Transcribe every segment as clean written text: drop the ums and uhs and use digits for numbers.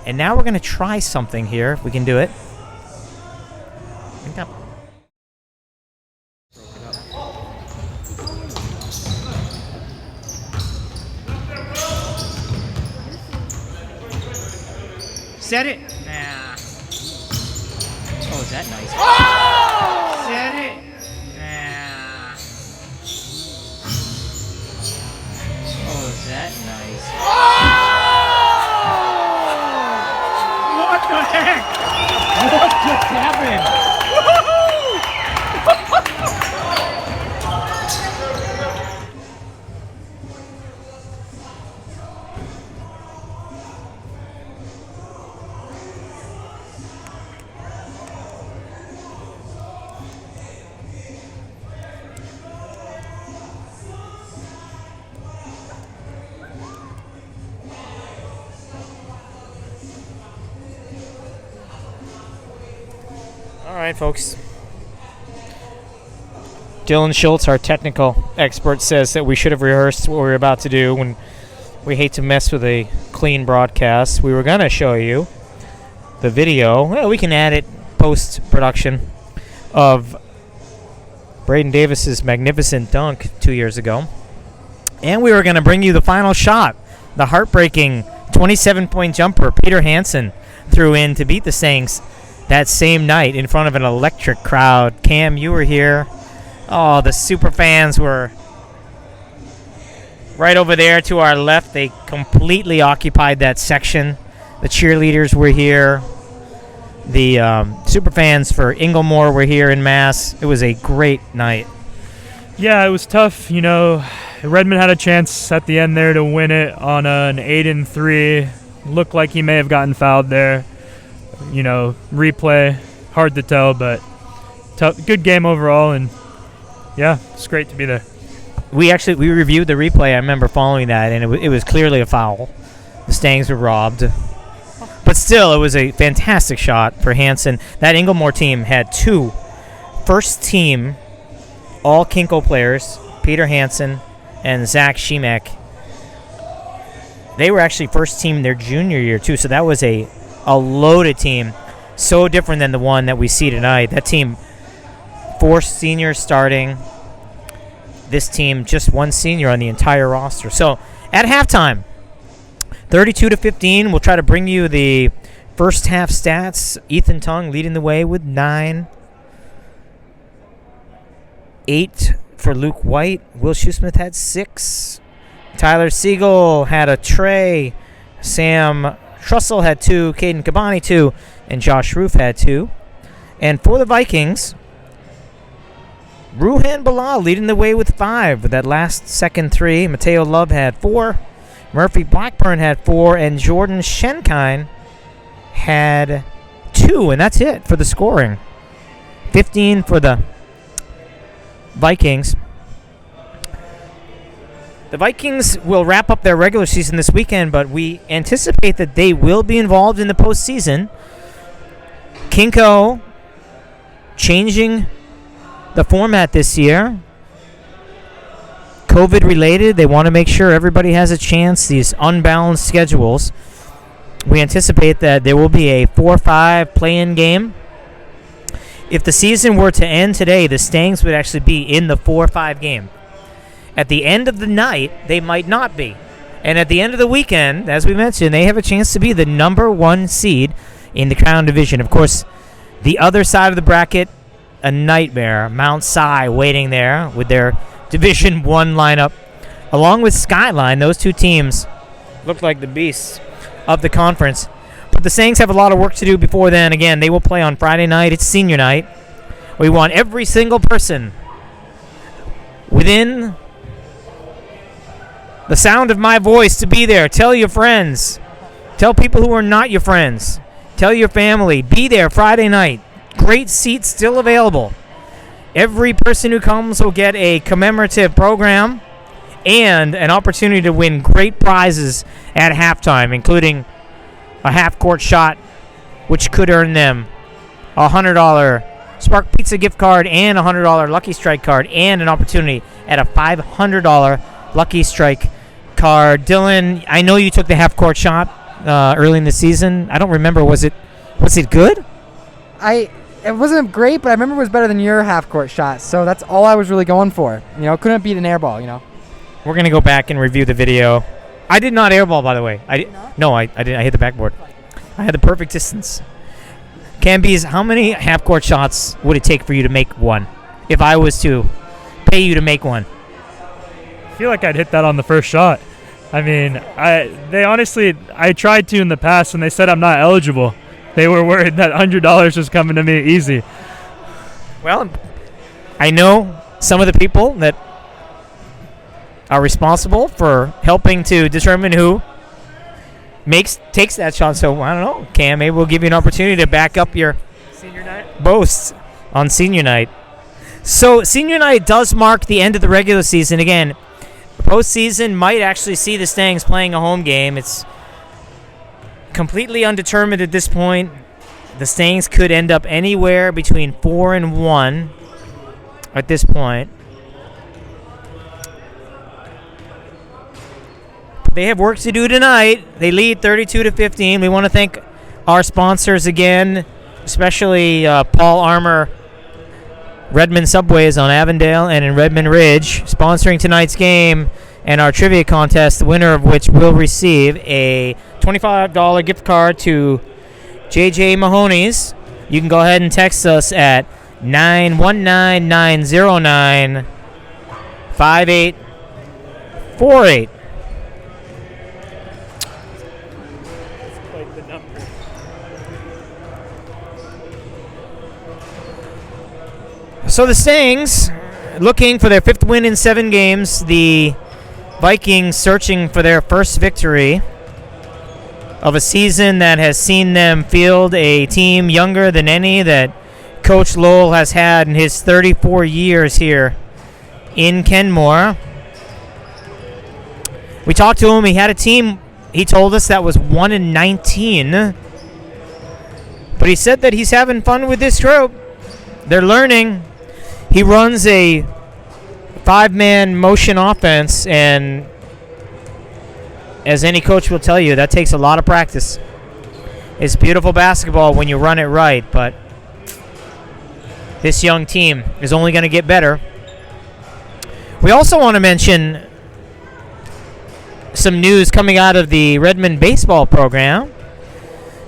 And now we're going to try something here, if we can do it. Set it. Nah. Oh, is that nice? Oh! Set it. Nah. Oh, is that nice? Oh! What the heck? What just happened? All right, folks. Dylan Schultz, our technical expert, says that we should have rehearsed what we were about to do when we hate to mess with a clean broadcast. We were going to show you the video. Well, we can add it post-production of Braden Davis's magnificent dunk 2 years ago. And we were going to bring you the final shot, the heartbreaking 27-point jumper Peter Hansen threw in to beat the Saints that same night in front of an electric crowd. Cam, you were here. Oh, the super fans were right over there to our left. They completely occupied that section. The cheerleaders were here. The super fans for Inglemoor were here in mass. It was a great night. Yeah, it was tough. You know, Redmond had a chance at the end there to win it on an 8-3. Looked like he may have gotten fouled there. You know, replay, hard to tell, but good game overall, and yeah, it's great to be there. We reviewed the replay. I remember following that, and it was clearly a foul. The Stangs were robbed. But still, it was a fantastic shot for Hansen. That Inglemoor team had two first-team all-Kinko players, Peter Hansen and Zach Shemek. They were actually first-team their junior year, too, so that was a loaded team. So different than the one that we see tonight. That team, 4 seniors starting. This team, just 1 senior on the entire roster. So, at halftime, 32-15. We'll try to bring you the first half stats. Ethan Tung leading the way with 9. 8 for Luke White. Will Shoesmith had 6. Tyler Siegel had a tray. Sam Trussell had 2. Caden Cabani 2. And Josh Roof had 2. And for the Vikings, Ruhan Bilal leading the way with 5 with that last second 3. Mateo Love had 4. Murphy Blackburn had 4. And Jordan Schenkine had 2. And that's it for the scoring. 15 for the Vikings. The Vikings will wrap up their regular season this weekend, but we anticipate that they will be involved in the postseason. Kinko changing the format this year. COVID-related, they want to make sure everybody has a chance, these unbalanced schedules. We anticipate that there will be a 4-5 play-in game. If the season were to end today, the Stangs would actually be in the 4-5 game. At the end of the night, they might not be. And at the end of the weekend, as we mentioned, they have a chance to be the number 1 seed in the Crown Division. Of course, the other side of the bracket, a nightmare. Mount Si waiting there with their Division 1 lineup. Along with Skyline, those two teams look like the beasts of the conference. But the Saints have a lot of work to do before then. Again, they will play on Friday night. It's senior night. We want every single person within the sound of my voice to be there. Tell your friends. Tell people who are not your friends. Tell your family. Be there Friday night. Great seats still available. Every person who comes will get a commemorative program and an opportunity to win great prizes at halftime, including a half-court shot, which could earn them a $100 Spark Pizza gift card and a $100 Lucky Strike card and an opportunity at a $500 Lucky Strike card. Dylan, I know you took the half-court shot. early in the season. I don't remember. Was it good? It wasn't great, but I remember it was better than your half-court shot. So that's all I was really going for. Couldn't beat an air ball. We're gonna go back and review the video. I did not airball, by the way. I didn't. I hit the backboard. I had the perfect distance. Cambies, how many half-court shots would it take for you to make one? If I was to pay you to make one. I feel like I'd hit that on the first shot. I mean, I tried to in the past, and they said I'm not eligible. They were worried that $100 was coming to me easy. Well, I know some of the people that are responsible for helping to determine who takes that shot. So, I don't know, Cam, maybe we'll give you an opportunity to back up your Senior night? boasts on senior night. So, senior night does mark the end of the regular season. Again, the postseason might actually see the Stangs playing a home game. It's completely undetermined at this point. The Stangs could end up anywhere between 4-1 at this point. They have work to do tonight. They lead 32-15. We want to thank our sponsors again, especially Paul Armour, Redmond Subways on Avondale and in Redmond Ridge, sponsoring tonight's game and our trivia contest, the winner of which will receive a $25 gift card to J.J. Mahoney's. You can go ahead and text us at 919-909-5848. So the Stangs looking for their 5th win in 7 games. The Vikings searching for their first victory of a season that has seen them field a team younger than any that Coach Lowell has had in his 34 years here in Kenmore. We talked to him. He had a team, he told us, that was 1-19. But he said that he's having fun with this group. They're learning. He runs a 5-man motion offense, and as any coach will tell you, that takes a lot of practice. It's beautiful basketball when you run it right, but this young team is only going to get better. We also want to mention some news coming out of the Redmond baseball program.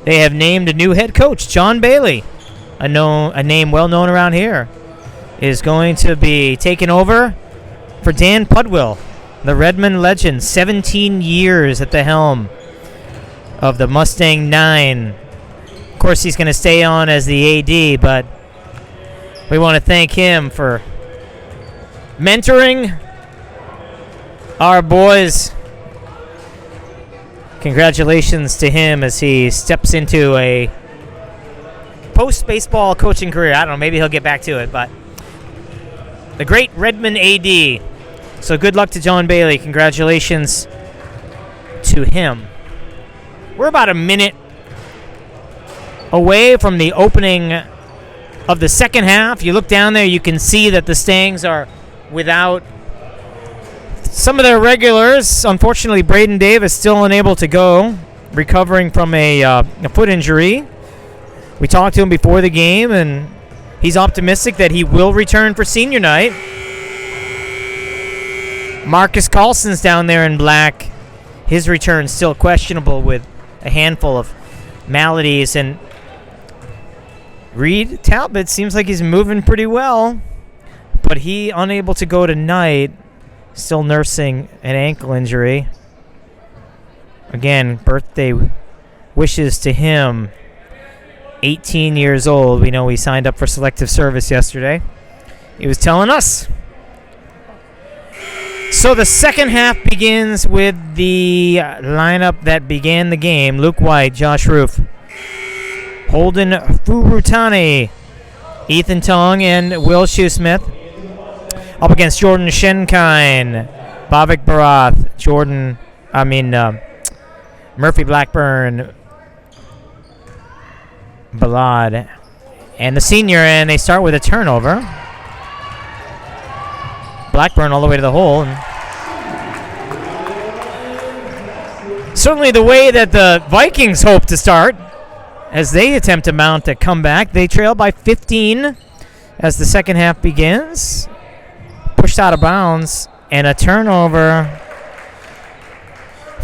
They have named a new head coach, John Bailey, a name well known around here, is going to be taking over for Dan Pudwill, the Redmond legend, 17 years at the helm of the Mustang 9. Of course, he's going to stay on as the AD, but we want to thank him for mentoring our boys. Congratulations to him as he steps into a post-baseball coaching career. I don't know, maybe he'll get back to it, but the great Redmond AD. So good luck to John Bailey. Congratulations to him. We're about a minute away from the opening of the second half. You look down there, you can see that the Stangs are without some of their regulars. Unfortunately, Braden Davis still unable to go, recovering from a foot injury. We talked to him before the game, and he's optimistic that he will return for senior night. Marcus Carlson's down there in black. His return still questionable with a handful of maladies. And Reed Talbot seems like he's moving pretty well, but he unable to go tonight, still nursing an ankle injury. Again, birthday wishes to him. 18 years old. We know he signed up for selective service yesterday. He was telling us. So the second half begins with the lineup that began the game. Luke White, Josh Roof, Holden Furutani, Ethan Tong, and Will Shoesmith. Up against Jordan Schenkine, Bhavik Barath, Murphy Blackburn, Balad, and the senior, and they start with a turnover. Blackburn all the way to the hole. And certainly the way that the Vikings hope to start as they attempt to mount a comeback. They trail by 15 as the second half begins. Pushed out of bounds, and a turnover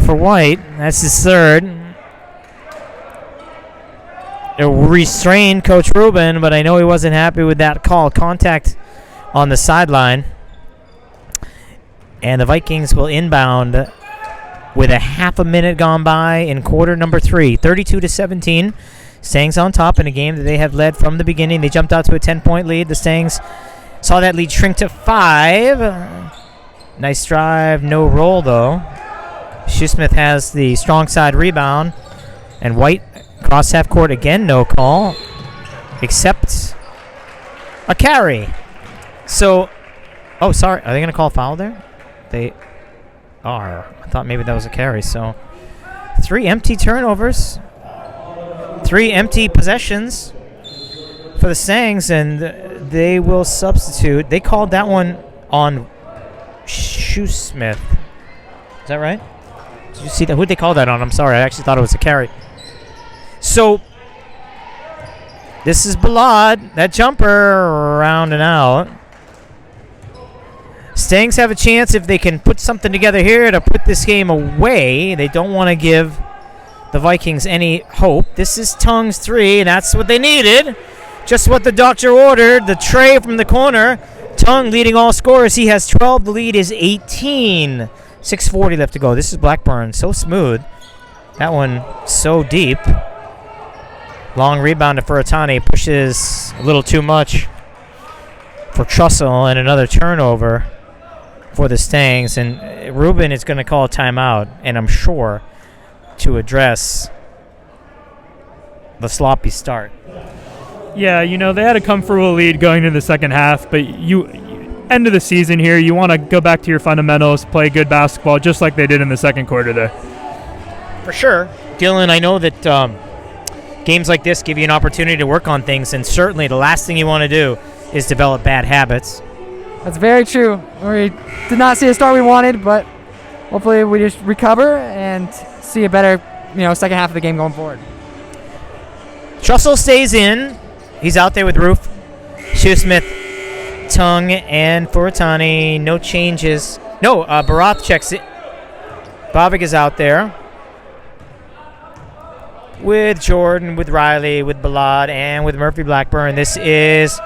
for White. That's his third. It restrained Coach Rubin, but I know he wasn't happy with that call. Contact on the sideline. And the Vikings will inbound with a half a minute gone by in quarter number 3. 32-17. Stangs on top in a game that they have led from the beginning. They jumped out to a 10-point lead. The Stangs saw that lead shrink to 5. Nice drive, no roll though. Shoesmith has the strong side rebound. And White cross half court again, no call. Except a carry. So, oh, sorry. Are they going to call foul there? They are. I thought maybe that was a carry. So, 3 empty turnovers. 3 empty possessions for the Stangs, and they will substitute. They called that one on Shoesmith. Is that right? Did you see that? Who did they call that on? I'm sorry. I actually thought it was a carry. So, this is Ballad. That jumper around and out. Stangs have a chance if they can put something together here to put this game away. They don't want to give the Vikings any hope. This is Tung's 3, and that's what they needed. Just what the doctor ordered. The tray from the corner. Tung leading all scorers. He has 12. The lead is 18. 6:40 left to go. This is Blackburn. So smooth. That one so deep. Long rebound to Furutani. Pushes a little too much for Trussell, and another turnover for the Stangs. And Rubin is going to call a timeout, and I'm sure to address the sloppy start. Yeah, they had a comfortable lead going into the second half, but end of the season here, you want to go back to your fundamentals, play good basketball, just like they did in the second quarter there. For sure. Dylan, I know that games like this give you an opportunity to work on things, and certainly the last thing you want to do is develop bad habits. That's very true. We did not see the start we wanted, but hopefully we just recover and see a better, second half of the game going forward. Trussell stays in. He's out there with Roof, Shoesmith, Tung, and Furutani. No changes. No, Barath checks it. Bobbick is out there with Jordan, with Riley, with Ballad, and with Murphy Blackburn. This is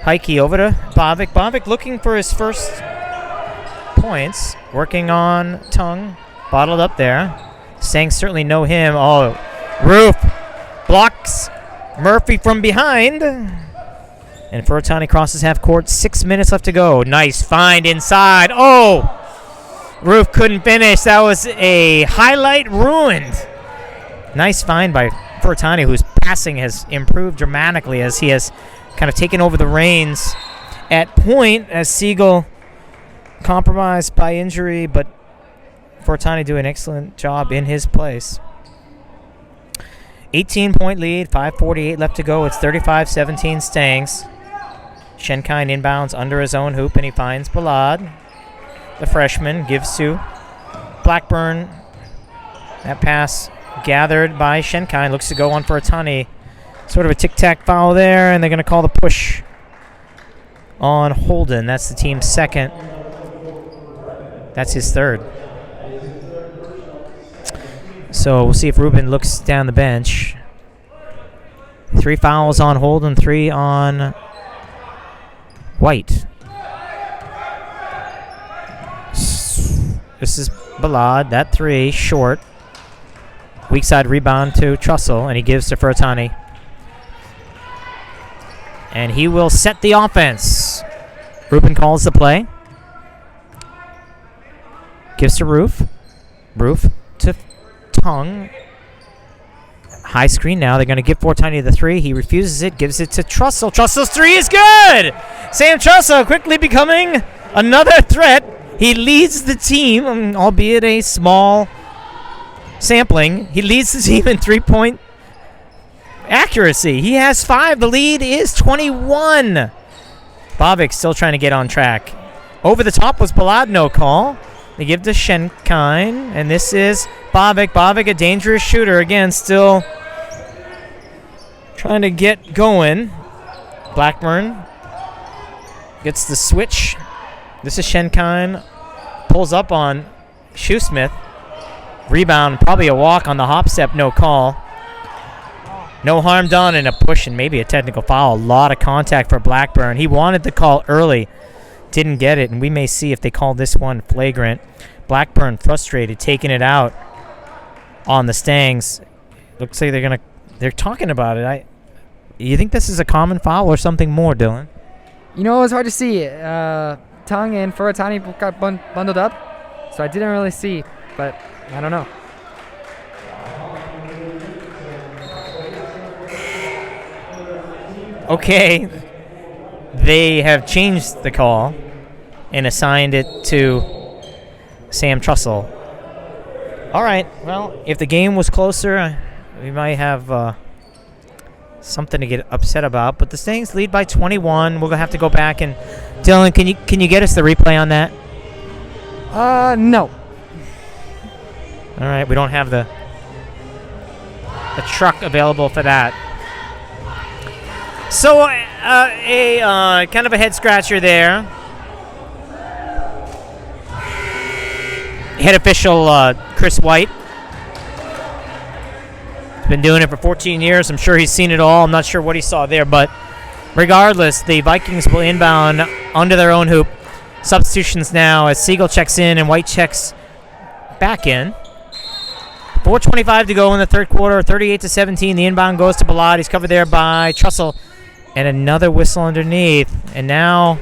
Heike over to Bobbick. Bobbick looking for his first points. Working on Tung. Bottled up there. Stangs certainly know him. Oh, Roof blocks Murphy from behind. And Furutani crosses half court. 6 minutes left to go. Nice find inside. Oh! Roof couldn't finish. That was a highlight ruined. Nice find by Furutani, whose passing has improved dramatically as he has kind of taken over the reins at point, as Siegel compromised by injury, but Furutani doing an excellent job in his place. 18-point lead, 5:48 left to go. It's 35-17 Stangs. Schenkine inbounds under his own hoop, and he finds Ballad. The freshman gives to Blackburn. That pass gathered by Schenkine. Looks to go on Furutani. Sort of a tic-tac foul there, and they're going to call the push on Holden. That's the team's second. That's his third. So we'll see if Rubin looks down the bench. 3 fouls on Holden, 3 on White. This is Ballad. That 3 short. Weak side rebound to Trussell, and he gives to Furutani. And he will set the offense. Rubin calls the play. Gives to Roof. Roof to Tung. High screen now. They're going to give Furutani the 3. He refuses it. Gives it to Trussell. Trussell's 3 is good! Sam Trussell quickly becoming another threat. He leads the team, albeit a small sampling. He leads the team in 3-point accuracy. He has 5. The lead is 21. Bobbick still trying to get on track. Over the top was Balad, no call. They give to Schenkine, and this is Bavik. Bavik, a dangerous shooter. Again, still trying to get going. Blackburn gets the switch. This is Schenkine. Pulls up on Shoesmith. Rebound, probably a walk on the hop step, no call. No harm done, and a push and maybe a technical foul. A lot of contact for Blackburn. He wanted the call early. Didn't get it, and we may see if they call this one flagrant. Blackburn frustrated, taking it out on the Stangs. Looks like they're talking about it. You think this is a common foul or something more, Dylan? You know, it was hard to see. Tongue and Furatani got bundled up, so I didn't really see, but I don't know. Okay. They have changed the call and assigned it to Sam Trussell. All right. Well, if the game was closer, we might have something to get upset about. But the Stangs lead by 21. We're gonna have to go back and Dylan, can you get us the replay on that? No. All right. We don't have the truck available for that. So a kind of a head scratcher there. Head official Chris White. He's been doing it for 14 years. I'm sure he's seen it all. I'm not sure what he saw there, but regardless, the Vikings will inbound under their own hoop. Substitutions now as Siegel checks in and White checks back in. 4:25 to go in the third quarter. 38-17. The inbound goes to Balad. He's covered there by Trussell. And another whistle underneath. And now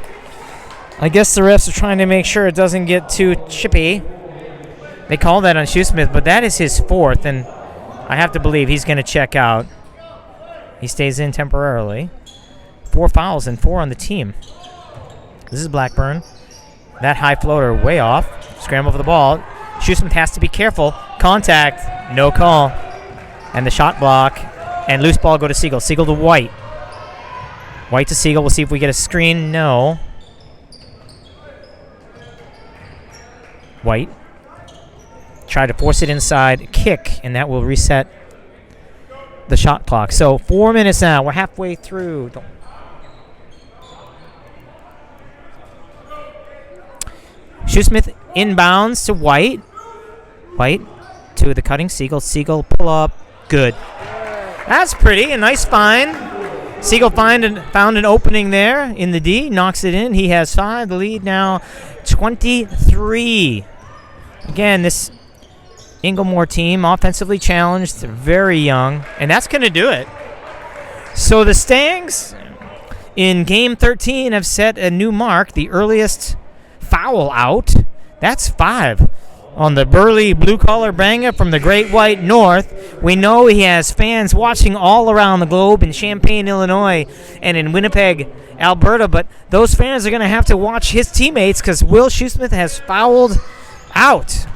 I guess the refs are trying to make sure it doesn't get too chippy. They call that on Shoesmith, but that is his fourth, and I have to believe he's going to check out. He stays in temporarily. 4 fouls and 4 on the team. This is Blackburn. That high floater way off. Scramble for the ball. Shoesmith has to be careful. Contact. No call. And the shot block. And loose ball go to Siegel. Siegel to White. White to Siegel. We'll see if we get a screen. No. White. Try to force it inside. Kick. And that will reset the shot clock. So 4 minutes now. We're halfway through. Shoesmith inbounds to White. White to the cutting Siegel. Siegel pull up. Good. That's pretty. A nice find. Siegel found an opening there in the D. Knocks it in. He has 5. The lead now 23. Again, this Inglemoor team, offensively challenged, very young, and that's going to do it. So the Stangs in Game 13 have set a new mark, the earliest foul out. That's 5 on the burly blue-collar banger from the Great White North. We know he has fans watching all around the globe in Champaign, Illinois, and in Winnipeg, Alberta, but those fans are going to have to watch his teammates because Will Shoesmith has fouled out.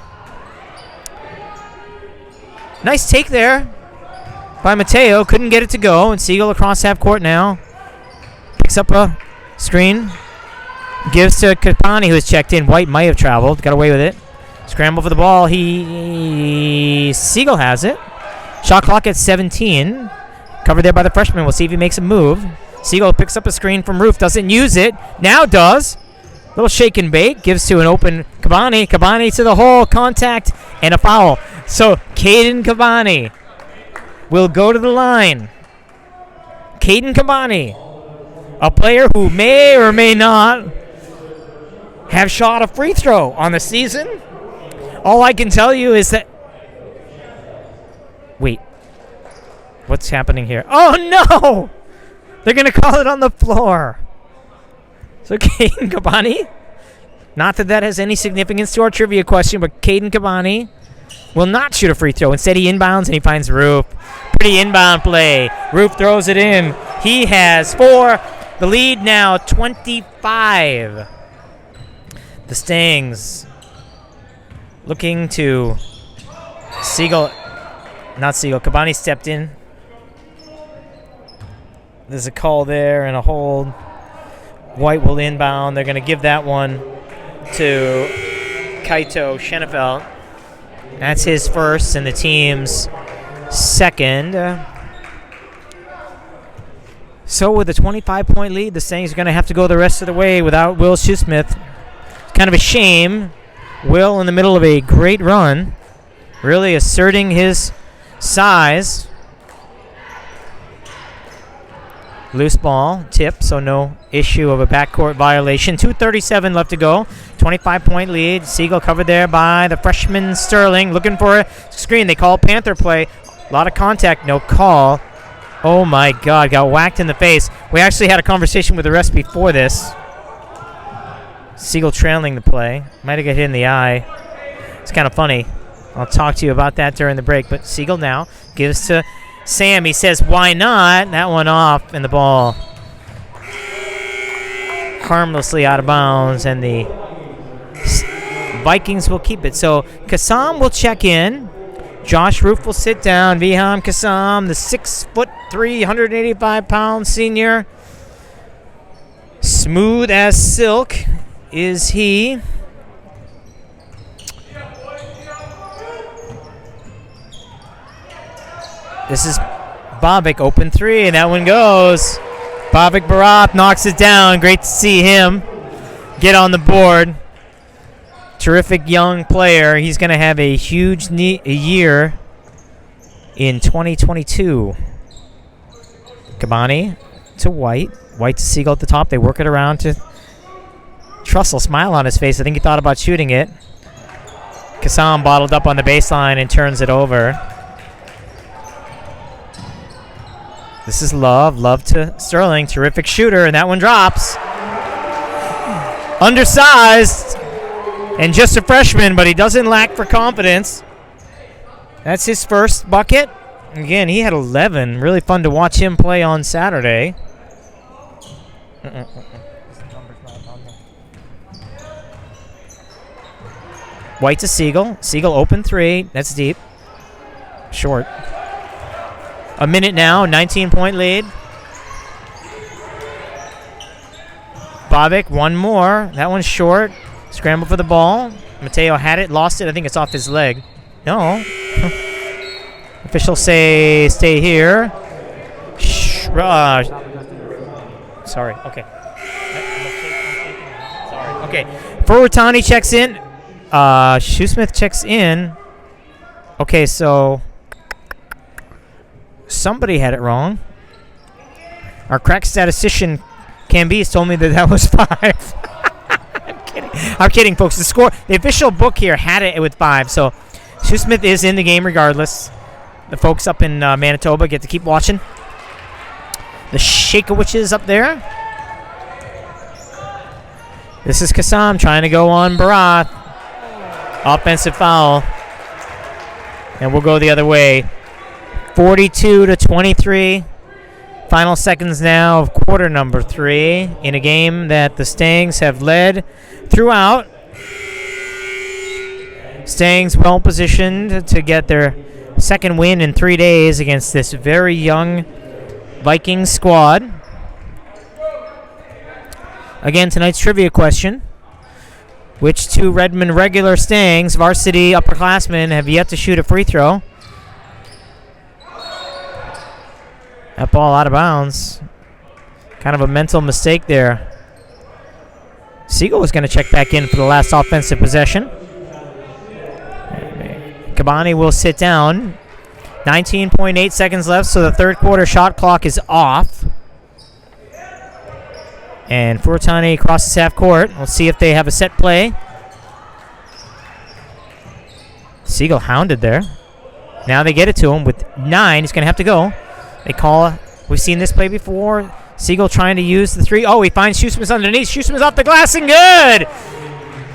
Nice take there by Mateo. Couldn't get it to go, and Siegel across half court now. Picks up a screen. Gives to Kapani, who has checked in. White might have traveled. Got away with it. Scramble for the ball. Siegel has it. Shot clock at 17. Covered there by the freshman. We'll see if he makes a move. Siegel picks up a screen from Roof. Doesn't use it. Now does. Little shake and bake. Gives to an open Kabani. Kabani to the hole. Contact and a foul. So Caden Kabani will go to the line. Caden Kabani, a player who may or may not have shot a free throw on the season. All I can tell you is that... Wait. What's happening here? Oh, no! They're going to call it on the floor. So Caden Kabani, not that that has any significance to our trivia question, but Caden Kabani will not shoot a free throw. Instead, he inbounds and he finds Roof. Pretty inbound play. Roof throws it in. He has 4. The lead now 25. The Stangs looking to Siegel. Not Siegel. Kabani stepped in. There's a call there and a hold. White will inbound. They're going to give that one to Kaito Schenefeld. That's his first and the team's second. So with a 25-point lead, the Stangs are going to have to go the rest of the way without Will Shoesmith. Kind of a shame. Will in the middle of a great run, really asserting his size. Loose ball, tip, so no issue of a backcourt violation. 2:37 left to go. 25-point lead. Siegel covered there by the freshman Sterling. Looking for a screen. They call Panther play. A lot of contact, no call. Oh my God, got whacked in the face. We actually had a conversation with the rest before this. Siegel trailing the play. Might have got hit in the eye. It's kind of funny. I'll talk to you about that during the break. But Siegel now gives to Sam. He says, why not? That one off, and the ball harmlessly out of bounds, and the Vikings will keep it. So Kassam will check in. Josh Roof will sit down. Viham Kassam, the 6'3", 185-pound senior. Smooth as silk is he. This is Bobik, open three, and that one goes. Bobik Barath knocks it down. Great to see him get on the board. Terrific young player. He's going to have a huge year in 2022. Kabani to White. White to Siegel at the top. They work it around to Trussell. Smile on his face. I think he thought about shooting it. Kassam bottled up on the baseline and turns it over. This is Love. Love to Sterling. Terrific shooter, and that one drops. Undersized and just a freshman, but he doesn't lack for confidence. That's his first bucket. Again, he had 11. Really fun to watch him play on Saturday. White to Siegel. Siegel open three. That's deep. Short. A minute now, 19-point lead. Bobik, one more. That one's short. Scramble for the ball. Mateo had it, lost it. I think it's off his leg. No. Officials say stay here. Sorry. Okay. Sorry. Okay. Furutani checks in. Shoesmith checks in. Okay, so somebody had it wrong. Our crack statistician Camby's told me that was 5. I'm kidding, folks. The official book here had it with 5. So Shoesmith is in the game regardless. The folks up in Manitoba get to keep watching. The Shakeowiches up there. This is Kassam trying to go on Barath. Offensive foul. And we'll go the other way. 42-23. Final seconds now of quarter number 3 in a game that the Stangs have led throughout. Stangs well positioned to get their second win in 3 days against this very young Vikings squad. Again, tonight's trivia question. Which two Redmond regular Stangs, varsity upperclassmen, have yet to shoot a free throw? That ball out of bounds. Kind of a mental mistake there. Siegel was going to check back in for the last offensive possession. Kabani will sit down. 19.8 seconds left, so the third quarter shot clock is off. And Furutani crosses half court. We'll see if they have a set play. Siegel hounded there. Now they get it to him with 9. He's going to have to go. They call. We've seen this play before. Siegel trying to use the 3. Oh, he finds Shoesmith underneath. Shoesmith off the glass and good.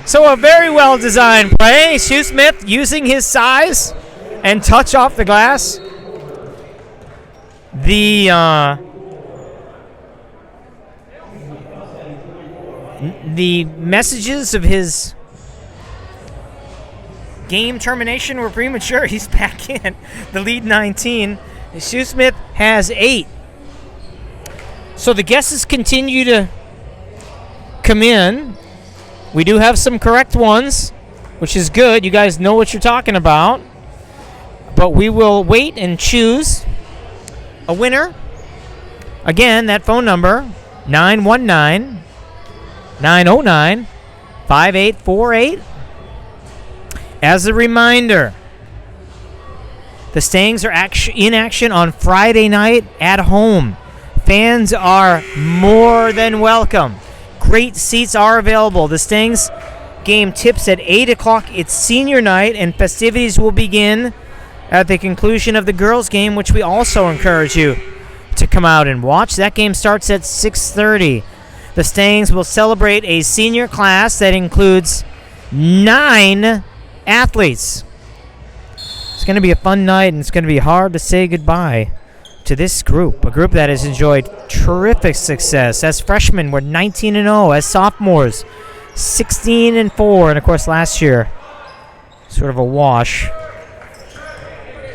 So a very well-designed play. Shoesmith using his size and touch off the glass. The messages of his game termination were premature. He's back in. The lead 19. Shoesmith has 8. So the guesses continue to come in. We do have some correct ones, which is good. You guys know what you're talking about. But we will wait and choose a winner. Again, that phone number, 919-909-5848. As a reminder, the Stangs are in action on Friday night at home. Fans are more than welcome. Great seats are available. The Stangs game tips at 8 o'clock. It's senior night, and festivities will begin at the conclusion of the girls' game, which we also encourage you to come out and watch. That game starts at 6:30. The Stangs will celebrate a senior class that includes 9 athletes. It's going to be a fun night, and it's going to be hard to say goodbye to this group, a group that has enjoyed terrific success. As freshmen, we're 19-0. As sophomores, 16-4. And, of course, last year, sort of a wash.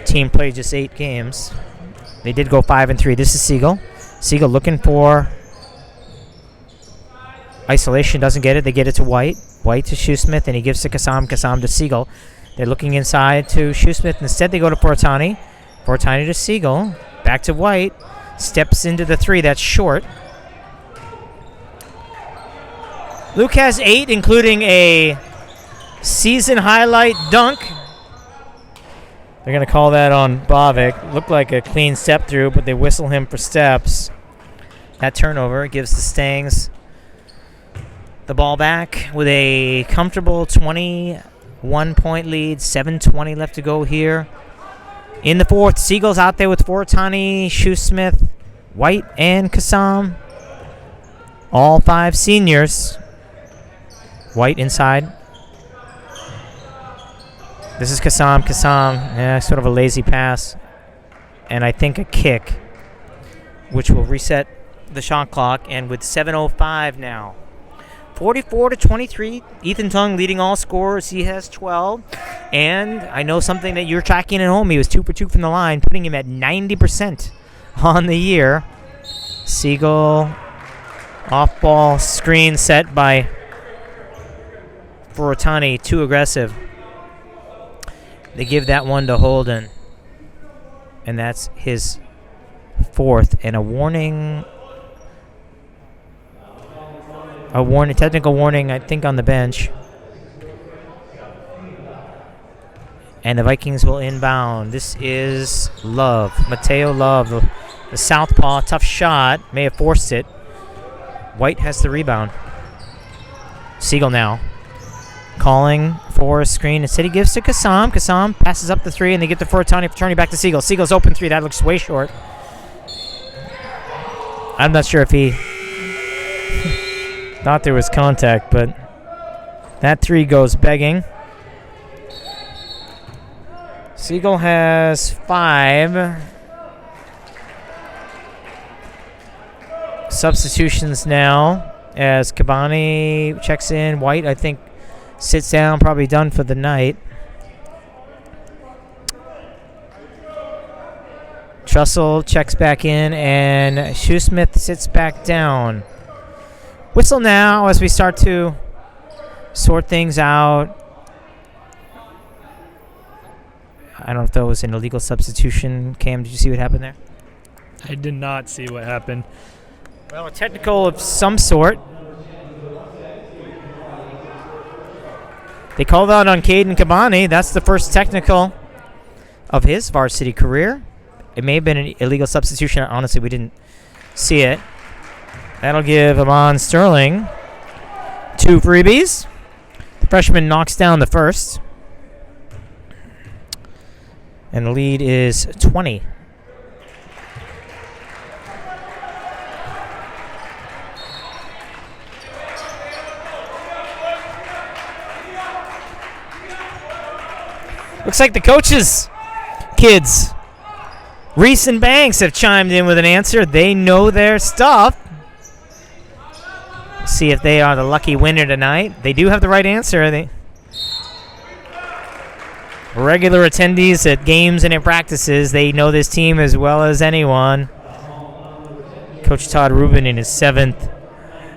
Team played just 8 games. They did go 5-3. This is Siegel. Siegel looking for isolation. Doesn't get it. They get it to White. White to Shoesmith, and he gives to Kassam. Kassam to Siegel. They're looking inside to Shoesmith. Instead, they go to Fortani. Fortani to Siegel. Back to White. Steps into the 3. That's short. Luke has 8, including a season highlight dunk. They're going to call that on Bavik. Looked like a clean step through, but they whistle him for steps. That turnover gives the Stangs the ball back with a comfortable 21-point lead. 7:20 left to go here in the fourth. Siegel's out there with Fortani, Shoesmith, White, and Kassam. All 5 seniors. White inside. This is Kassam. Kassam, sort of a lazy pass. And I think a kick, which will reset the shot clock. And with 7:05 now, 44-23. Ethan Tung leading all scorers. He has 12. And I know something that you're tracking at home. He was 2 for 2 from the line, putting him at 90% on the year. Siegel, off-ball screen set by Fortani. Too aggressive. They give that one to Holden. And that's his 4th. And a warning... technical warning, I think, on the bench. And the Vikings will inbound. This is Love. Mateo Love, the southpaw. Tough shot. May have forced it. White has the rebound. Siegel now. Calling for a screen. Instead, he gives to Kassam. Kassam passes up the 3, and they get to Fortani. Fortani back to Siegel. Siegel's open 3. That looks way short. I'm not sure if he thought there was contact, but that 3 goes begging. Siegel has 5. Substitutions now as Kabani checks in. White, I think, sits down, probably done for the night. Trussell checks back in, and Shoesmith sits back down. Whistle now as we start to sort things out. I don't know if that was an illegal substitution. Cam, did you see what happened there? I did not see what happened. Well, a technical of some sort. They called out on Caden Kabani. That's the first technical of his varsity career. It may have been an illegal substitution. Honestly, we didn't see it. That'll give Amon Sterling 2 freebies. The freshman knocks down the first. And the lead is 20. Looks like the coaches' kids, Reese and Banks, have chimed in with an answer. They know their stuff. See if they are the lucky winner tonight. They do have the right answer. They regular attendees at games and in practices. They know this team as well as anyone. Coach Todd Rubin in his seventh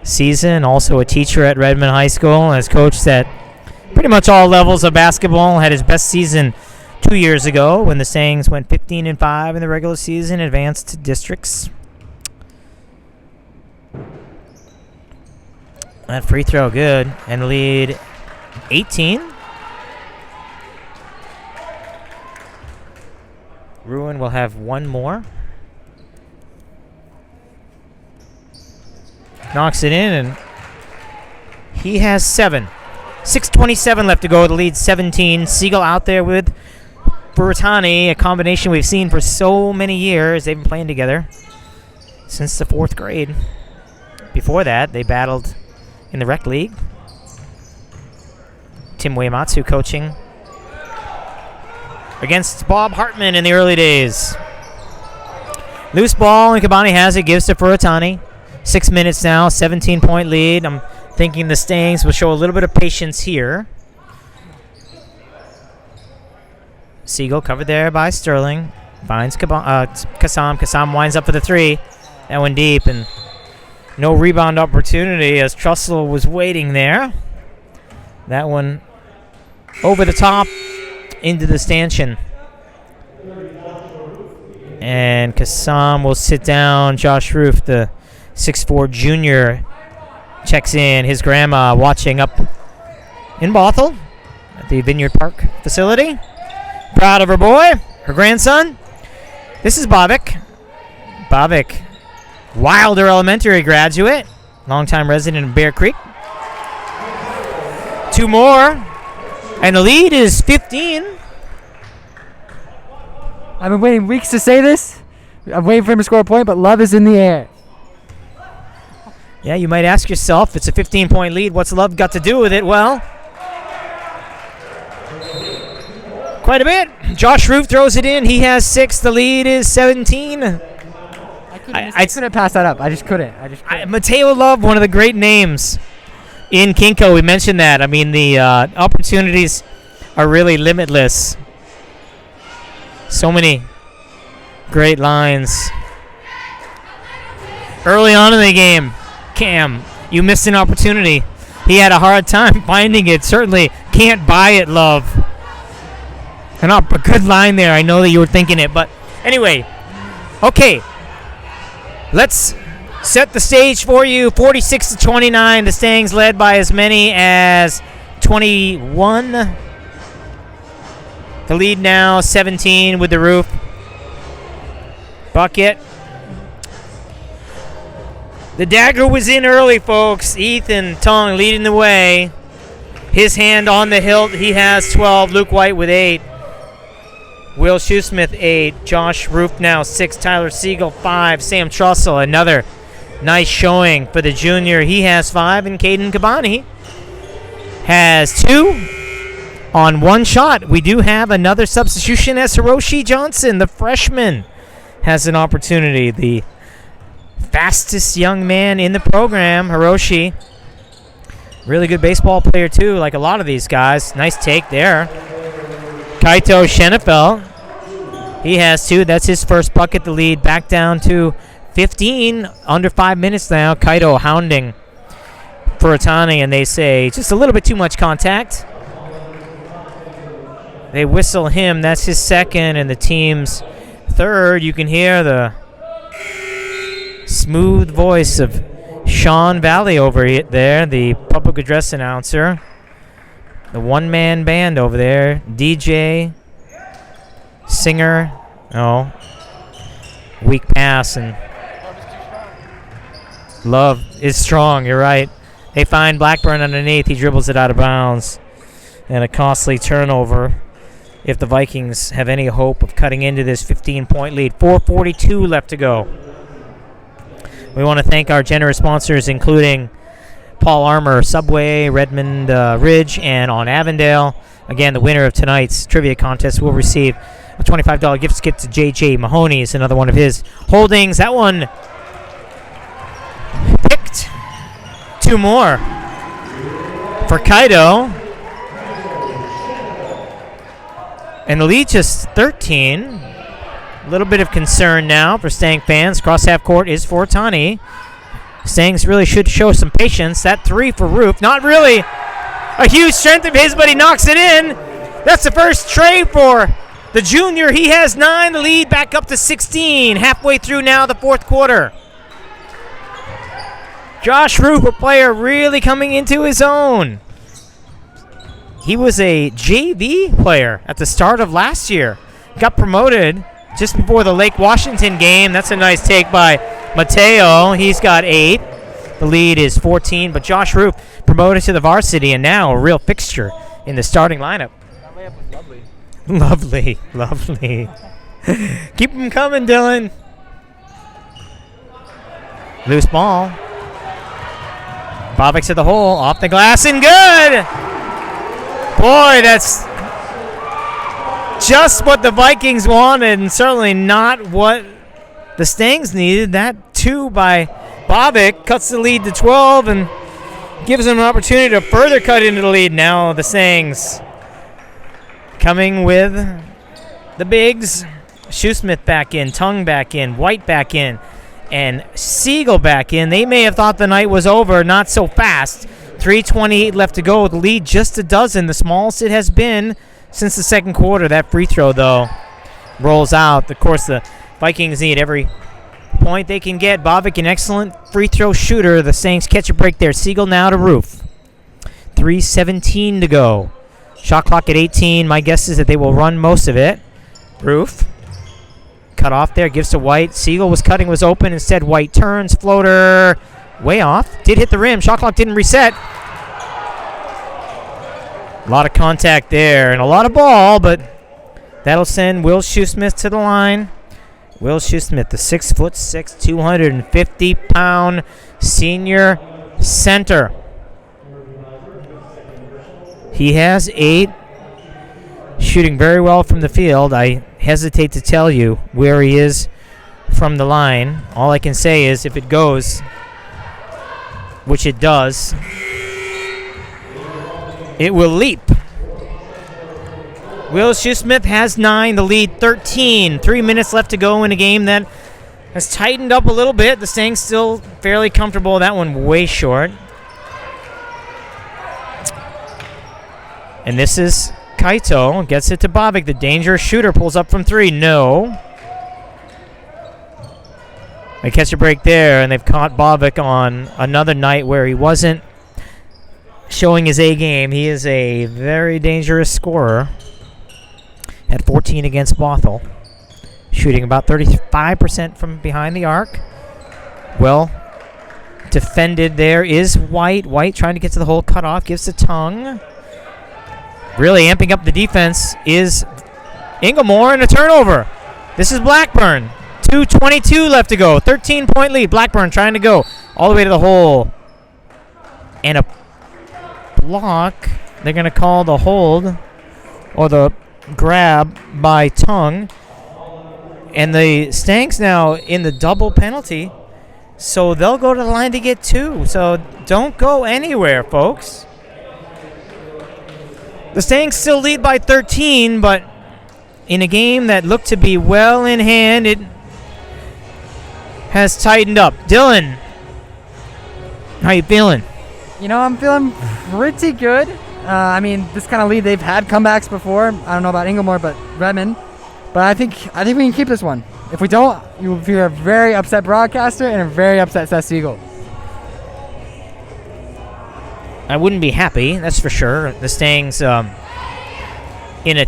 season. Also a teacher at Redmond High School and has coached at pretty much all levels of basketball. Had his best season 2 years ago when the Stangs went 15-5 in the regular season, advanced to districts. That free throw good, and lead 18. Ruin will have one more. Knocks it in, and he has 7. 6:27 left to go. The lead 17. Siegel out there with Bertani, a combination we've seen for so many years. They've been playing together since the 4th grade. Before that, they battled in the rec league. Tim Uematsu coaching against Bob Hartman in the early days. Loose ball, and Kabani has it, gives to Furatani. 6 minutes now, 17-point lead. I'm thinking the Stangs will show a little bit of patience here. Siegel covered there by Sterling. Finds Kassam. Kassam winds up for the 3. That one deep, and no rebound opportunity as Trussell was waiting there. That one over the top into the stanchion. And Kassam will sit down. Josh Roof, the 6'4 junior, checks in. His grandma watching up in Bothell at the Vineyard Park facility. Proud of her boy, her grandson. This is Bobik. Bobik, Wilder Elementary graduate, longtime resident of Bear Creek. 2 more, and the lead is 15. I've been waiting weeks to say this. I'm waiting for him to score a point, but love is in the air. Yeah, you might ask yourself, it's a 15-point lead. What's love got to do with it? Well, quite a bit. Josh Roof throws it in. He has 6. The lead is 17. I couldn't pass that up. I just couldn't. Mateo Love, one of the great names in Kinko. We mentioned that. I mean, the opportunities are really limitless. So many great lines. Early on in the game, Cam, you missed an opportunity. He had a hard time finding it. Certainly can't buy it, Love. A good line there. I know that you were thinking it, but anyway. Okay. Let's set the stage for you. 46-29. The Stangs led by as many as 21. The lead now 17 with the Roof. Bucket. The dagger was in early, folks. Ethan Tong leading the way. His hand on the hilt. He has 12. Luke White with 8. Will Shoesmith 8. Josh Roof now 6. Tyler Siegel 5. Sam Trussell, another nice showing for the junior. He has 5. And Caden Kabani has 2 on 1 shot. We do have another substitution as Hiroshi Johnson, the freshman, has an opportunity. The fastest young man in the program, Hiroshi. Really good baseball player, too, like a lot of these guys. Nice take there. Kaito Shenefeld, he has 2. That's his first bucket. The lead back down to 15. Under 5 minutes now. Kaito hounding Furatani, and they say just a little bit too much contact. They whistle him. That's his second, and the team's third. You can hear the smooth voice of Sean Valley over it there, the public address announcer. The one-man band over there. DJ, singer. Oh, weak pass, and Love is strong. You're right. They find Blackburn underneath. He dribbles it out of bounds. And a costly turnover if the Vikings have any hope of cutting into this 15-point lead. 4:42 left to go. We want to thank our generous sponsors, including Paul Armour, Subway, Redmond Ridge, and on Avondale. Again, the winner of tonight's trivia contest will receive a $25 gift kit to J.J. Mahoney's, another one of his holdings. That one picked. 2 more for Kaido. And the lead just 13. A little bit of concern now for Stang fans. Cross half court is for Tani. Stangs really should show some patience. That 3 for Roof. Not really a huge strength of his, but he knocks it in. That's the first tray for the junior. He has 9. The lead back up to 16. Halfway through now the fourth quarter. Josh Roof, a player really coming into his own. He was a JV player at the start of last year. Got promoted just before the Lake Washington game. That's a nice take by Mateo. He's got 8. The lead is 14, but Josh Roof promoted to the varsity and now a real fixture in the starting lineup. That layup was lovely. Lovely. Keep them coming, Dylan. Loose ball. Bobick to the hole, off the glass and good! Boy, that's just what the Vikings wanted and certainly not what the Stangs needed. That 2 by Bobick cuts the lead to 12 and gives them an opportunity to further cut into the lead. Now the Stangs coming with the bigs. Shoesmith back in, Tongue back in, White back in, and Siegel back in. They may have thought the night was over. Not so fast. 3:28 left to go. The lead just a dozen. The smallest it has been since the second quarter. That free throw, though, rolls out. Of course, the Vikings need every point they can get. Bobick, an excellent free throw shooter. The Saints catch a break there. Siegel now to Roof. 3:17 to go. Shot clock at 18. My guess is that they will run most of it. Roof. Cut off there. Gives to White. Siegel was cutting, was open. Instead, White turns. Floater. Way off. Did hit the rim. Shot clock didn't reset. A lot of contact there and a lot of ball, but that'll send Will Shoesmith to the line. Will Shoesmith, the 6'6", 250-pound senior center. He has 8, shooting very well from the field. I hesitate to tell you where he is from the line. All I can say is if it goes, which it does, it will leap. Will Shoesmith has 9, the lead 13. 3 minutes left to go in a game that has tightened up a little bit. The Stangs still fairly comfortable. That one way short. And this is Kaito. Gets it to Bobick. The dangerous shooter pulls up from 3. No. They catch a break there, and they've caught Bobick on another night where he wasn't showing his A game. He is a very dangerous scorer at 14 against Bothell, shooting about 35% from behind the arc. Well defended there is White. White trying to get to the hole, cut off, gives to Tongue. Really amping up the defense is Inglemoor, and a turnover. This is Blackburn. 2:22 left to go. 13-point lead. Blackburn trying to go all the way to the hole. And a block. They're going to call the hold or the grab by Tongue. And the Stanks now in the double penalty. So they'll go to the line to get 2. So don't go anywhere, folks. The Stanks still lead by 13, but in a game that looked to be well in hand, it has tightened up. Dylan, how you feeling? You know, I'm feeling pretty good. I mean, this kind of lead, they've had comebacks before. I don't know about Inglemoor, but Redmond. But I think we can keep this one. If we don't, you will be a very upset broadcaster and a very upset Seth Siegel. I wouldn't be happy, that's for sure. The Stangs in a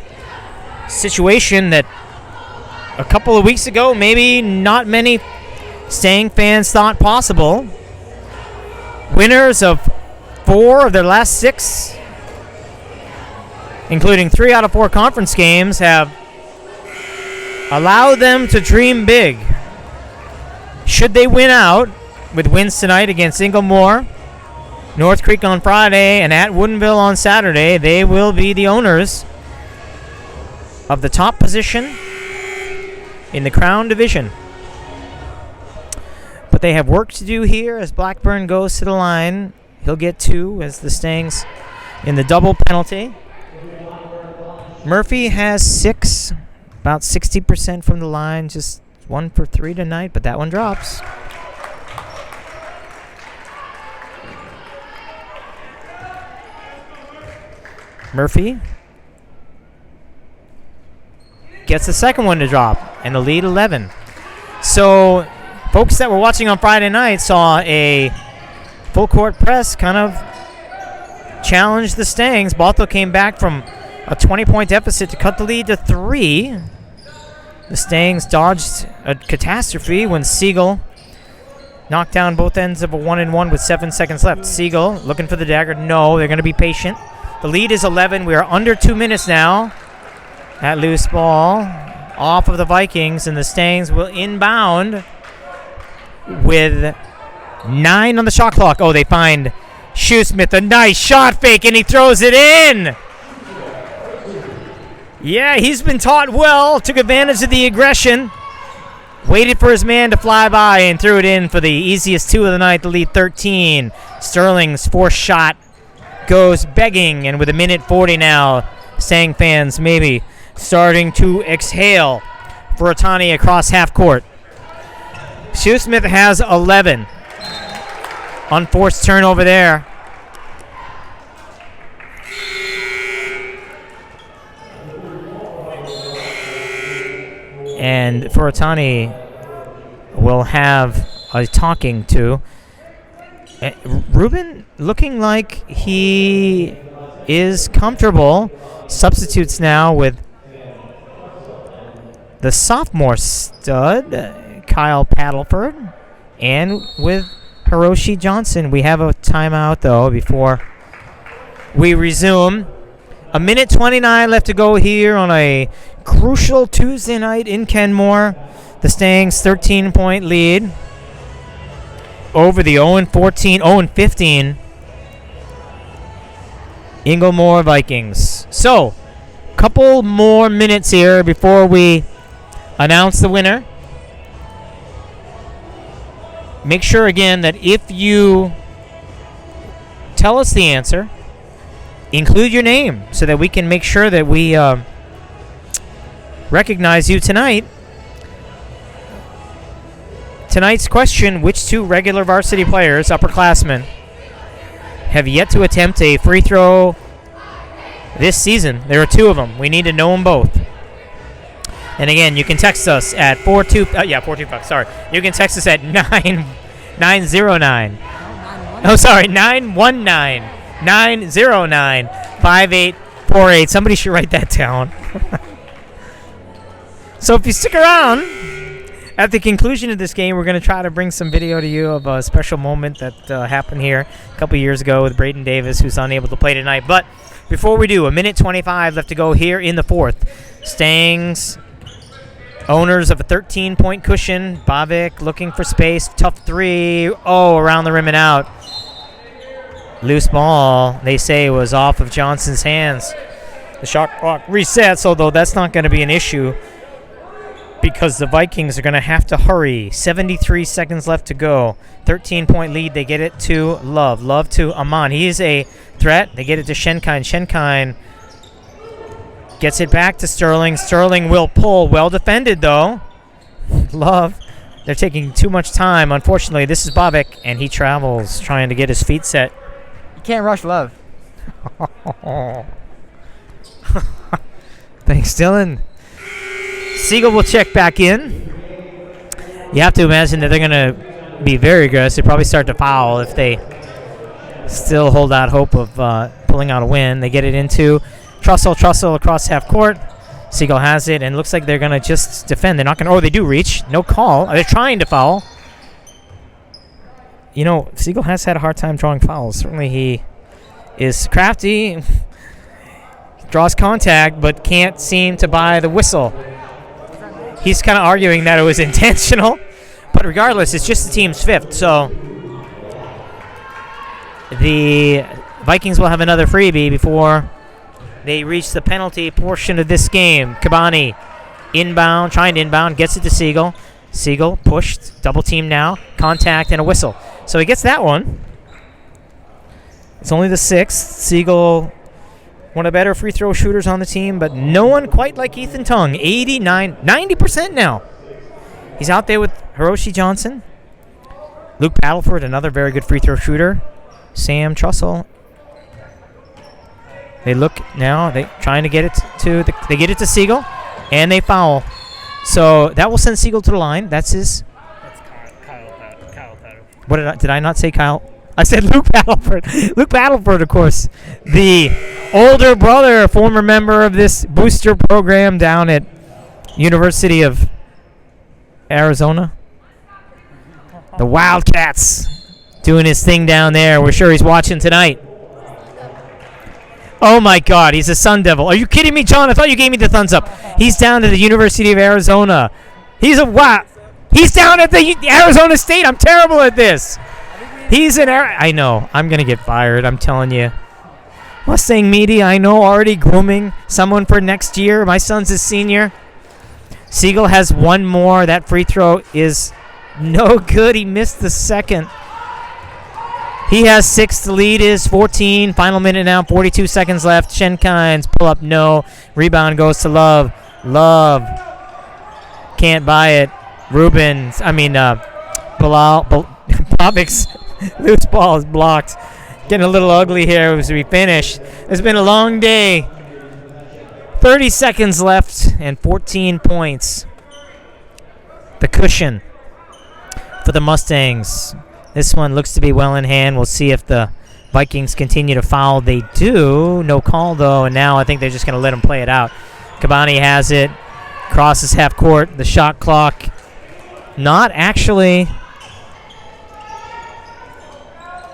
situation that a couple of weeks ago, maybe not many Stang fans thought possible. Winners of 4 of their last 6, including 3 out of 4 conference games, have allowed them to dream big. Should they win out with wins tonight against Inglemoor, North Creek on Friday, and at Woodinville on Saturday, they will be the owners of the top position in the Crown Division. But they have work to do here as Blackburn goes to the line. He'll get 2 as the Stangs in the double penalty. Murphy has 6, about 60% from the line, just 1 for 3 tonight, but that one drops. Murphy gets the second one to drop, and the lead 11. So folks that were watching on Friday night saw a full court press kind of challenge the Stangs. Bothell came back from a 20-point deficit to cut the lead to 3. The Stangs dodged a catastrophe when Siegel knocked down both ends of a 1-and-1 with 7 seconds left. Siegel looking for the dagger. No, they're going to be patient. The lead is 11. We are under 2 minutes now. That loose ball off of the Vikings, and the Stangs will inbound with 9 on the shot clock. Oh, they find Shoesmith, a nice shot fake, and he throws it in. Yeah, he's been taught well, took advantage of the aggression, waited for his man to fly by, and threw it in for the easiest 2 of the night, the lead 13. Sterling's fourth shot goes begging, and with a minute 40 now, Stang fans maybe starting to exhale for Otani across half court. Shoesmith has 11. Unforced turnover there. And for Otani, we'll have a talking to. Ruben looking like he is comfortable. Substitutes now with the sophomore stud, Kyle Paddleford, and with Hiroshi Johnson. We have a timeout, though, before we resume. A minute 29 left to go here on a crucial Tuesday night in Kenmore. The Stangs 13-point lead over the 0-15 Inglemoor Vikings. So, couple more minutes here before we announce the winner. Make sure again that if you tell us the answer, include your name so that we can make sure that we recognize you tonight. Tonight's question: which 2 regular varsity players, upperclassmen, have yet to attempt a free throw this season? There are 2 of them. We need to know them both. And again, you can text us at 425. Sorry, you can text us at 909. Oh, sorry, 919-909-5848. Somebody should write that down. So if you stick around, at the conclusion of this game, we're going to try to bring some video to you of a special moment that happened here a couple years ago with Braden Davis, who's unable to play tonight. But before we do, a minute 25 left to go here in the fourth. Stangs, owners of a 13-point cushion. Bavik looking for space. Tough 3. Oh, around the rim and out. Loose ball, they say, was off of Johnson's hands. The shot clock resets, although that's not going to be an issue because the Vikings are going to have to hurry. 73 seconds left to go. 13-point lead. They get it to Love. Love to Amon. He is a threat. They get it to Schenkine. Schenkine gets it back to Sterling. Sterling will pull. Well defended, though. Love. They're taking too much time. Unfortunately, this is Bavik, and he travels trying to get his feet set. You can't rush Love. Thanks, Dylan. Siegel will check back in. You have to imagine that they're going to be very aggressive. Probably start to foul if they still hold out hope of pulling out a win. They get it into Trussell across half court. Siegel has it, and looks like they're going to just defend. They're not going to. Oh, they do reach. No call. They're trying to foul. You know, Siegel has had a hard time drawing fouls. Certainly he is crafty. Draws contact, but can't seem to buy the whistle. He's kind of arguing that it was intentional. But regardless, it's just the team's fifth. So the Vikings will have another freebie before they reach the penalty portion of this game. Kabani inbound, trying to inbound, gets it to Siegel. Siegel pushed, double team now, contact and a whistle. So he gets that one. It's only the sixth. Siegel, one of the better free throw shooters on the team, but no one quite like Ethan Tung. 89, 90% now. He's out there with Hiroshi Johnson. Luke Paddleford, another very good free throw shooter. Sam Trussell. They look now. They trying to get it they get it to Siegel, and they foul. So that will send Siegel to the line. That's his. That's Kyle Paddle. What did I not say, Kyle? I said Luke Battleford. Luke Battleford, of course, the older brother, former member of this booster program down at University of Arizona. The Wildcats doing his thing down there. We're sure he's watching tonight. Oh, my God. He's a Sun Devil. Are you kidding me, John? I thought you gave me the thumbs up. He's down at the University of Arizona. He's down at the Arizona State. I'm terrible at this. I know. I'm going to get fired. I'm telling you. Mustang Media, I know, already grooming someone for next year. My son's a senior. Siegel has one more. That free throw is no good. He missed the second. He has 6. The lead is 14. Final minute now, 42 seconds left. Shenkine's pull up, no. Rebound goes to Love. Love can't buy it. Bobic's loose ball is blocked. Getting a little ugly here as we finish. It's been a long day. 30 seconds left and 14 points. The cushion for the Mustangs. This one looks to be well in hand. We'll see if the Vikings continue to foul. They do. No call, though, and now I think they're just going to let them play it out. Kabani has it. Crosses half court. The shot clock not actually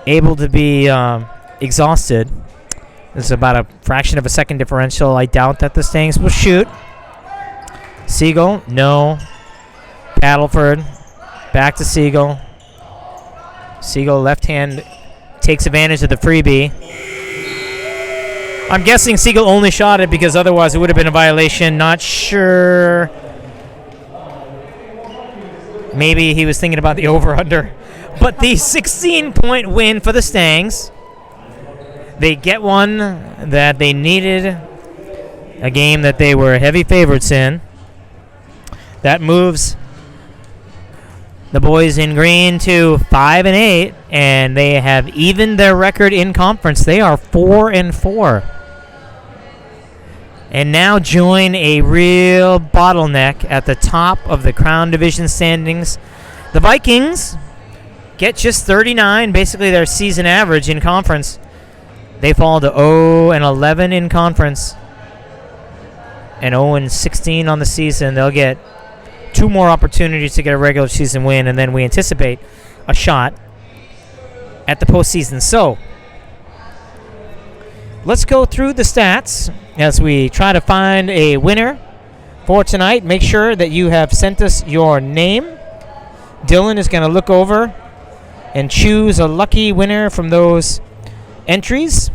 able to be exhausted. This is about a fraction of a second differential. I doubt that the Mustangs will shoot. Siegel, no. Paddleford, back to Siegel. Siegel, left hand, takes advantage of the freebie. I'm guessing Siegel only shot it because otherwise it would have been a violation. Not sure. Maybe he was thinking about the over-under. But the 16-point win for the Stangs. They get one that they needed, a game that they were heavy favorites in. That moves the boys in green to 5-8, and they have evened their record in conference. They are 4-4. And now join a real bottleneck at the top of the Crown Division standings. The Vikings get just 39, basically their season average in conference. They fall to 0-11 in conference and 0-16 on the season. They'll get 2 more opportunities to get a regular season win, and then we anticipate a shot at the postseason. So let's go through the stats as we try to find a winner for tonight. Make sure that you have sent us your name. Dylan is going to look over and choose a lucky winner from those entries.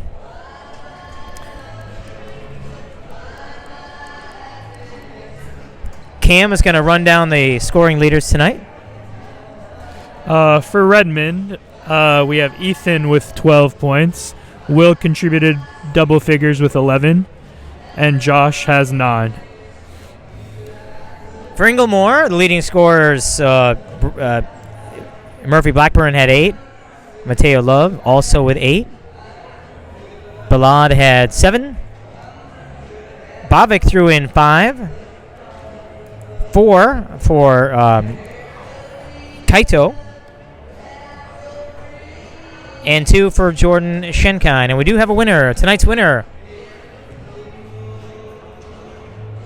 Cam is going to run down the scoring leaders tonight. For Redmond, we have Ethan with 12 points. Will contributed double figures with 11. And Josh has 9. For Inglemoor, the leading scorers, Murphy Blackburn had 8. Mateo Love also with 8. Balad had 7. Bavik threw in 5. 4 for Kaito. And 2 for Jordan Shenkine. And we do have a winner. Tonight's winner,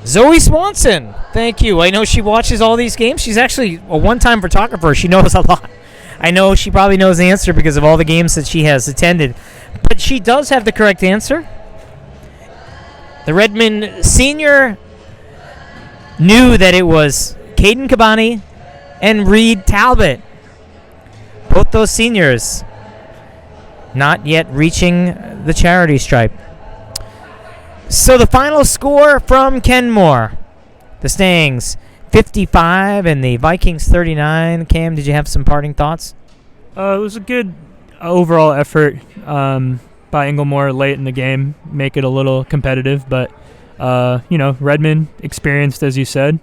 Zoe Swanson. Thank you. I know she watches all these games. She's actually a one-time photographer. She knows a lot. I know she probably knows the answer because of all the games that she has attended. But she does have the correct answer. The Redmond senior knew that it was Caden Kabani and Reed Talbot. Both those seniors not yet reaching the charity stripe. So the final score from Kenmore. The Stangs 55 and the Vikings 39. Cam, did you have some parting thoughts? It was a good overall effort by Inglemoor late in the game. Make it a little competitive, but Redmond experienced, as you said,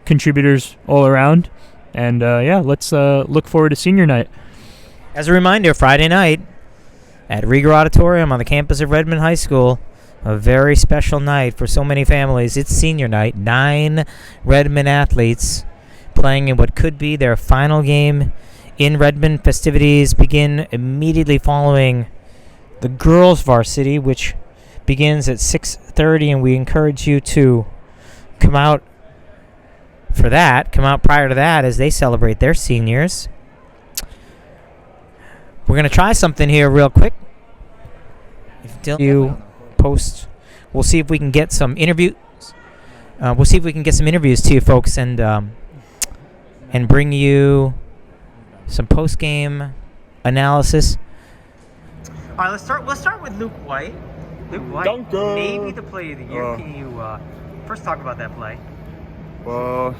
contributors all around. And let's look forward to senior night. As a reminder, Friday night, at Rieger Auditorium on the campus of Redmond High School. A very special night for so many families. It's senior night. 9 Redmond athletes playing in what could be their final game in Redmond. Festivities begin immediately following the girls' varsity, which begins at 6:30, and we encourage you to come out for that. Come out prior to that as they celebrate their seniors. We're going to try something here real quick. If you post, we'll see if we can get some interviews. We'll see if we can get some interviews to you folks and bring you some post-game analysis. All right, let's start with Luke White. Luke White, Dunker. maybe the play of the year. Can you first talk about that play? Well,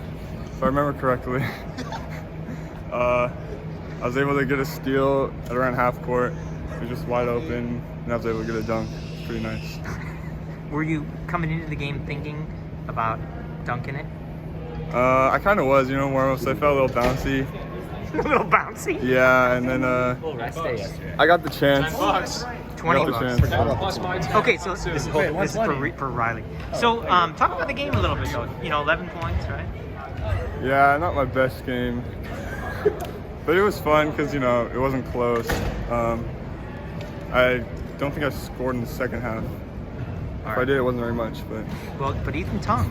if I remember correctly, I was able to get a steal at around half court. It was just wide open, and I was able to get a dunk. It's pretty nice. Were you coming into the game thinking about dunking it? I kind of was, more so I felt a little bouncy. A little bouncy? Yeah, and then I got the chance. $20. Okay, so this is for Riley. So talk about the game a little bit, though. 11 points, right? Yeah, not my best game. But it was fun because, it wasn't close. I don't think I scored in the second half. If I did, it wasn't very much. But Ethan Tung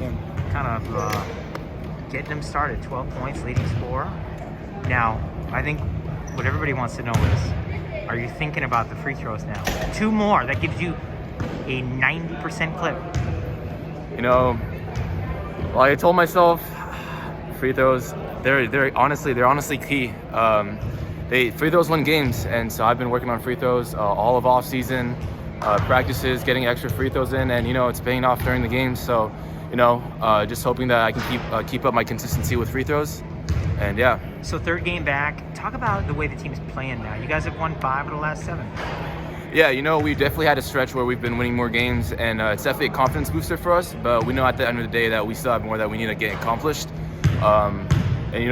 kind of getting him started. 12 points, leading scorer. Now, I think what everybody wants to know is, are you thinking about the free throws now? 2 more. That gives you a 90% clip. Like I told myself, free throws, they're honestly key. Free throws win games, and so I've been working on free throws all of off season, practices, getting extra free throws in, and it's paying off during the games. So, just hoping that I can keep up my consistency with free throws, and yeah. So 3rd game back. Talk about the way the team's playing now. You guys have won 5 of the last 7. Yeah, we definitely had a stretch where we've been winning more games, and it's definitely a confidence booster for us. But we know at the end of the day that we still have more that we need to get accomplished. And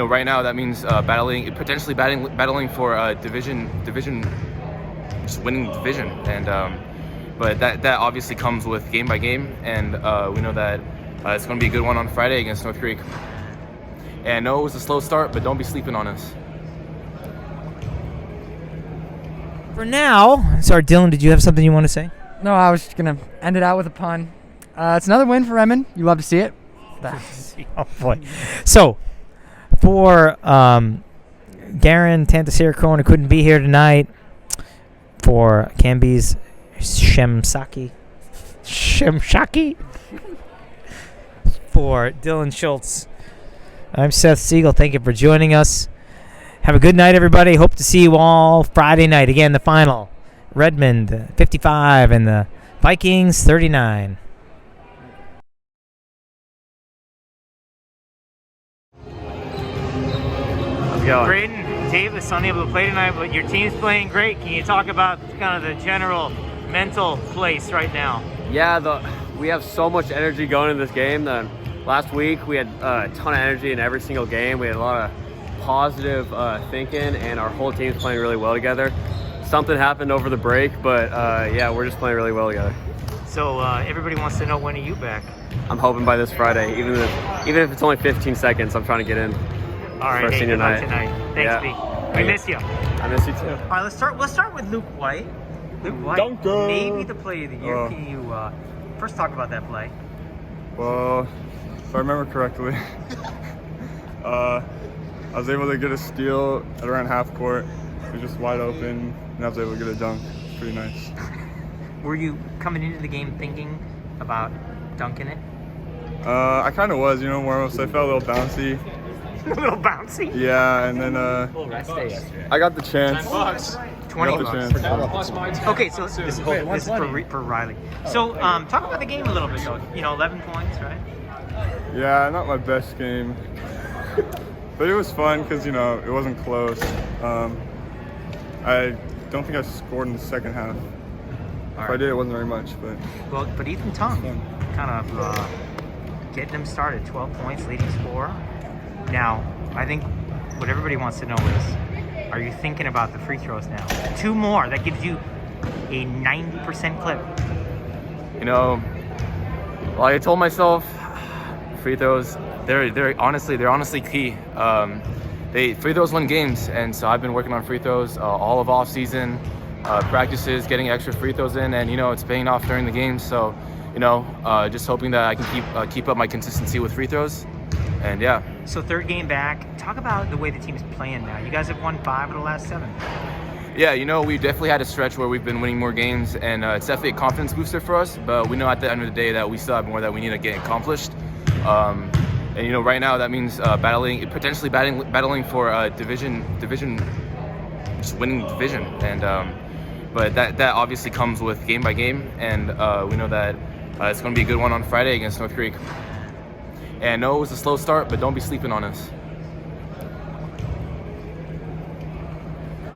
right now that means potentially battling for division, just winning division. And but that obviously comes with game by game, and we know that it's going to be a good one on Friday against North Creek. And I know it was a slow start, but don't be sleeping on us. For now, sorry, Dylan, did you have something you want to say? No, I was just going to end it out with a pun. It's another win for Redmond. You love to see it. Oh, boy. So, for Garen Tantasirikon, who couldn't be here tonight, for Canby's Shemshaki, for Dylan Schultz, I'm Seth Siegel. Thank you for joining us. Have a good night, everybody. Hope to see you all Friday night. Again, the final. Redmond 55 and the Vikings 39. Braden Davis unable to play tonight, but your team's playing great. Can you talk about kind of the general mental place right now? Yeah, we have so much energy going into this game. Last week we had a ton of energy in every single game. We had a lot of positive thinking, and our whole team's playing really well together. Something happened over the break, but yeah, we're just playing really well together. So everybody wants to know, when are you back? I'm hoping by this Friday, even if it's only 15 seconds, I'm trying to get in. All right, for senior night. Thanks, yeah. B. We miss you. I miss you too. All right, we'll start with Luke White. Luke White, Dunker. maybe the play of the year. Can you first talk about that play? Well, if I remember correctly, I was able to get a steal at around half court. It was just wide open, and I was able to get a dunk. It's pretty nice. Were you coming into the game thinking about dunking it? I kind of was, more so I felt a little bouncy. A little bouncy? Yeah, and then I got the chance. $20. Okay, so this is for Riley. So talk about the game a little bit, though. 11 points, right? Yeah, not my best game. But it was fun because, it wasn't close. I don't think I scored in the second half. If I did, it wasn't very much. But Ethan Tung kind of getting him started. 12 points, leading scorer. Now, I think what everybody wants to know is, are you thinking about the free throws now? 2 more. That gives you a 90% clip? You know, well, I told myself free throws, they're honestly key. Free throws win games, and so I've been working on free throws all of off season, practices, getting extra free throws in, and it's paying off during the games. So, just hoping that I can keep up my consistency with free throws, and yeah. So third game back, talk about the way the team is playing now. You guys have won 5 of the last 7. Yeah, we definitely had a stretch where we've been winning more games, and it's definitely a confidence booster for us. But we know at the end of the day that we still have more that we need to get accomplished. And right now that means potentially battling for division, just winning division. And but that obviously comes with game by game, and we know that it's going to be a good one on Friday against North Creek. And no, it was a slow start, but don't be sleeping on us.